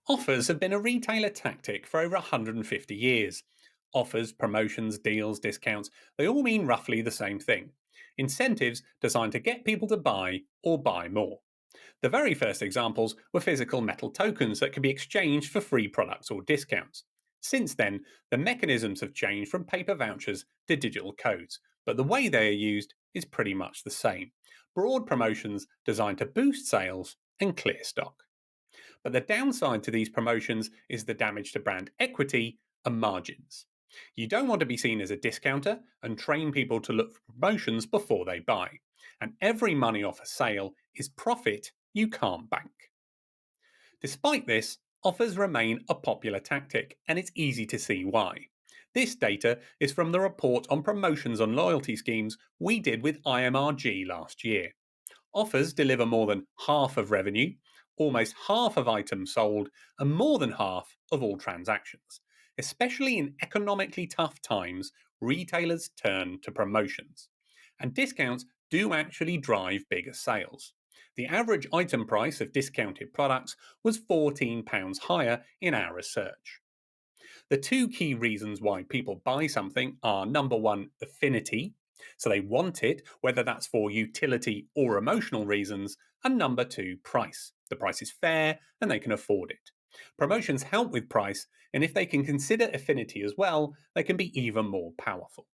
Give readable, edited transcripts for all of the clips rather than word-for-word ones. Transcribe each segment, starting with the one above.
Offers have been a retailer tactic for over 150 years. Offers, promotions, deals, discounts, they all mean roughly the same thing. Incentives designed to get people to buy or buy more. The very first examples were physical metal tokens that could be exchanged for free products or discounts. Since then, the mechanisms have changed from paper vouchers to digital codes, but the way they are used is pretty much the same. Broad promotions designed to boost sales and clear stock. But the downside to these promotions is the damage to brand equity and margins. You don't want to be seen as a discounter and train people to look for promotions before they buy. And every money off a sale is profit you can't bank. Despite this, offers remain a popular tactic, and it's easy to see why. This data is from the report on promotions on loyalty schemes we did with IMRG last year. Offers deliver more than half of revenue, almost half of items sold, and more than half of all transactions. Especially in economically tough times, retailers turn to promotions. And discounts do actually drive bigger sales. The average item price of discounted products was £14 higher in our research. The two key reasons why people buy something are number one, affinity. So they want it, whether that's for utility or emotional reasons, and number two, price. The price is fair and they can afford it. Promotions help with price, and if they can consider affinity as well, they can be even more powerful.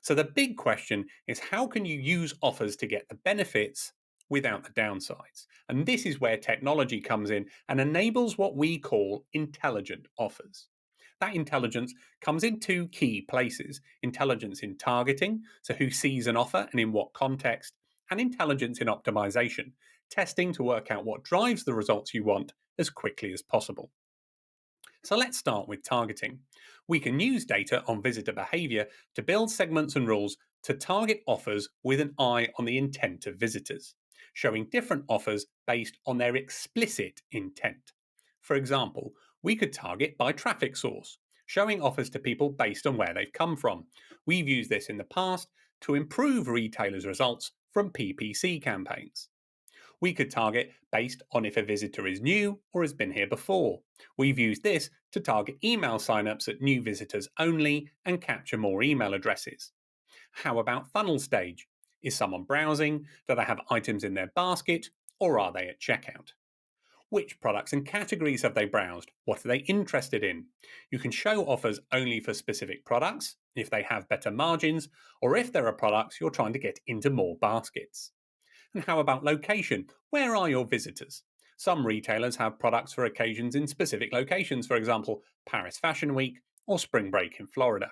So the big question is, how can you use offers to get the benefits without the downsides? And this is where technology comes in and enables what we call intelligent offers. That intelligence comes in two key places: intelligence in targeting, so who sees an offer and in what context, and intelligence in optimization, testing to work out what drives the results you want as quickly as possible. So let's start with targeting. We can use data on visitor behavior to build segments and rules to target offers with an eye on the intent of visitors, showing different offers based on their explicit intent. For example, we could target by traffic source, showing offers to people based on where they've come from. We've used this in the past to improve retailers' results from PPC campaigns. We could target based on if a visitor is new or has been here before. We've used this to target email signups at new visitors only and capture more email addresses. How about funnel stage? Is someone browsing? Do they have items in their basket? Or are they at checkout? Which products and categories have they browsed? What are they interested in? You can show offers only for specific products, if they have better margins, or if there are products you're trying to get into more baskets. And how about location? Where are your visitors? Some retailers have products for occasions in specific locations, for example, Paris Fashion Week or spring break in Florida.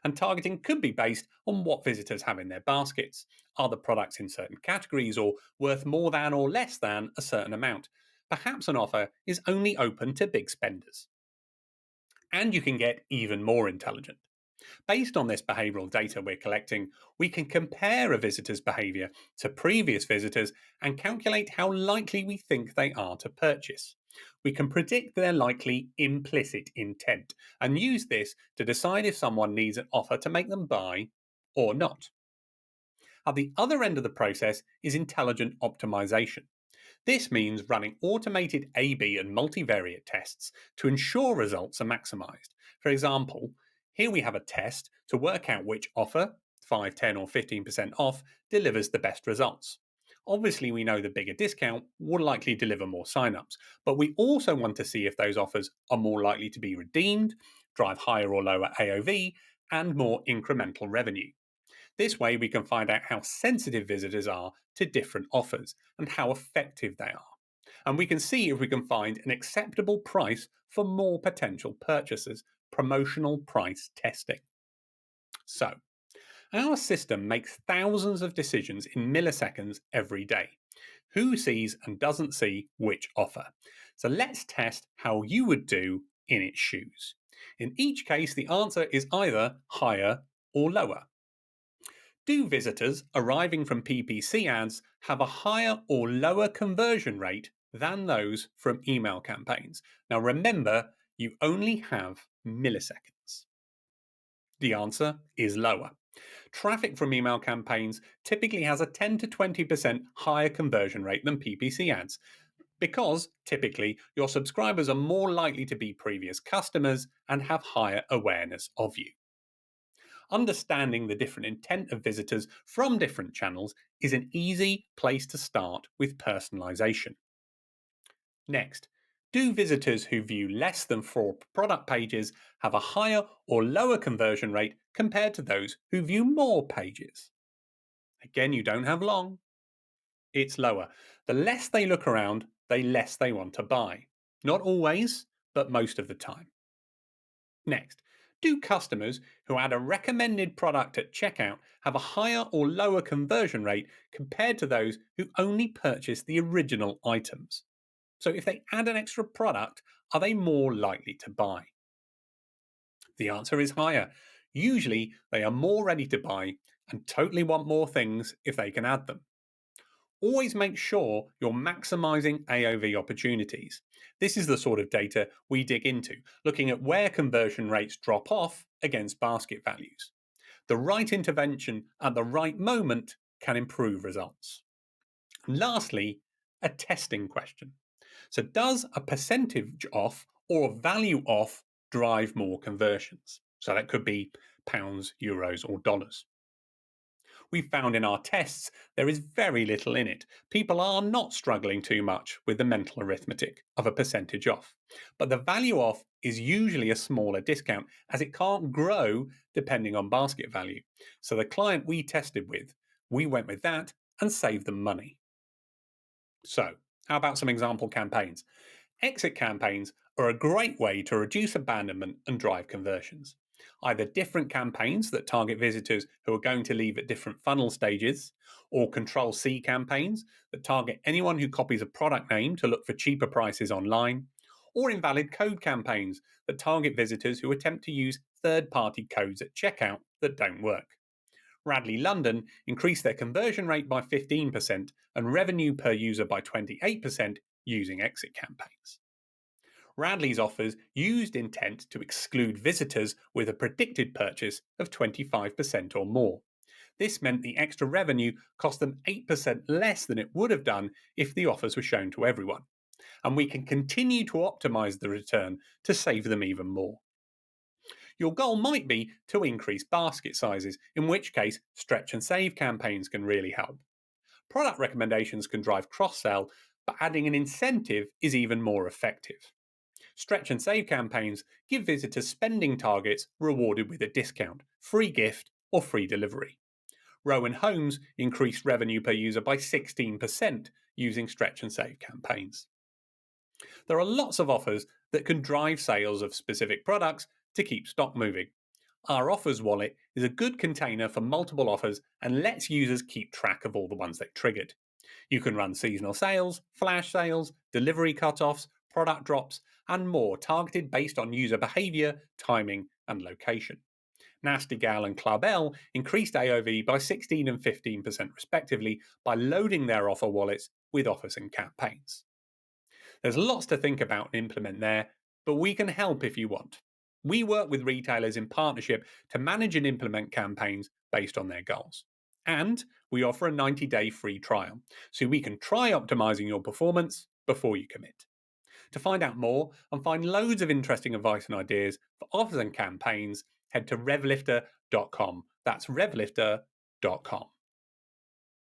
And targeting could be based on what visitors have in their baskets. Are the products in certain categories or worth more than or less than a certain amount? Perhaps an offer is only open to big spenders. And you can get even more intelligent. Based on this behavioral data we're collecting, we can compare a visitor's behavior to previous visitors and calculate how likely we think they are to purchase. We can predict their likely implicit intent and use this to decide if someone needs an offer to make them buy or not. At the other end of the process is intelligent optimization. This means running automated A/B and multivariate tests to ensure results are maximized. For example, here we have a test to work out which offer, 5, 10, or 15% off, delivers the best results. Obviously, we know the bigger discount will likely deliver more signups, but we also want to see if those offers are more likely to be redeemed, drive higher or lower AOV, and more incremental revenue. This way, we can find out how sensitive visitors are to different offers and how effective they are. And we can see if we can find an acceptable price for more potential purchasers, promotional price testing. So, our system makes thousands of decisions in milliseconds every day. Who sees and doesn't see which offer? So, let's test how you would do in its shoes. In each case, the answer is either higher or lower. Do visitors arriving from PPC ads have a higher or lower conversion rate than those from email campaigns? Now remember, you only have milliseconds. The answer is lower. Traffic from email campaigns typically has a 10 to 20% higher conversion rate than PPC ads because typically your subscribers are more likely to be previous customers and have higher awareness of you. Understanding the different intent of visitors from different channels is an easy place to start with personalization. Next, do visitors who view less than 4 product pages have a higher or lower conversion rate compared to those who view more pages? Again, you don't have long. It's lower. The less they look around, the less they want to buy. Not always, but most of the time. Next, do customers who add a recommended product at checkout have a higher or lower conversion rate compared to those who only purchase the original items? So if they add an extra product, are they more likely to buy? The answer is higher. Usually, they are more ready to buy and totally want more things if they can add them. Always make sure you're maximizing AOV opportunities. This is the sort of data we dig into, looking at where conversion rates drop off against basket values. The right intervention at the right moment can improve results. And lastly, a testing question. So, does a percentage off or value off drive more conversions? So, that could be pounds, euros, or dollars. We've found in our tests there is very little in it. People are not struggling too much with the mental arithmetic of a percentage off. But the value off is usually a smaller discount as it can't grow depending on basket value. So the client we tested with, we went with that and saved them money. So, how about some example campaigns? Exit campaigns are a great way to reduce abandonment and drive conversions. Either different campaigns that target visitors who are going to leave at different funnel stages, or Control C campaigns that target anyone who copies a product name to look for cheaper prices online, or invalid code campaigns that target visitors who attempt to use third party codes at checkout that don't work. Radley London increased their conversion rate by 15% and revenue per user by 28% using exit campaigns. Radley's offers used intent to exclude visitors with a predicted purchase of 25% or more. This meant the extra revenue cost them 8% less than it would have done if the offers were shown to everyone. And we can continue to optimize the return to save them even more. Your goal might be to increase basket sizes, in which case stretch and save campaigns can really help. Product recommendations can drive cross-sell, but adding an incentive is even more effective. Stretch and save campaigns give visitors spending targets rewarded with a discount, free gift, or free delivery. Rowan Homes increased revenue per user by 16% using stretch and save campaigns. There are lots of offers that can drive sales of specific products to keep stock moving. Our offers wallet is a good container for multiple offers and lets users keep track of all the ones they've triggered. You can run seasonal sales, flash sales, delivery cutoffs, product drops, and more targeted based on user behavior, timing, and location. Nasty Gal and Club L increased AOV by 16 and 15% respectively by loading their offer wallets with offers and campaigns. There's lots to think about and implement there, but we can help if you want. We work with retailers in partnership to manage and implement campaigns based on their goals. And we offer a 90-day free trial, so we can try optimizing your performance before you commit. To find out more and find loads of interesting advice and ideas for offers and campaigns, head to revlifter.com. That's revlifter.com.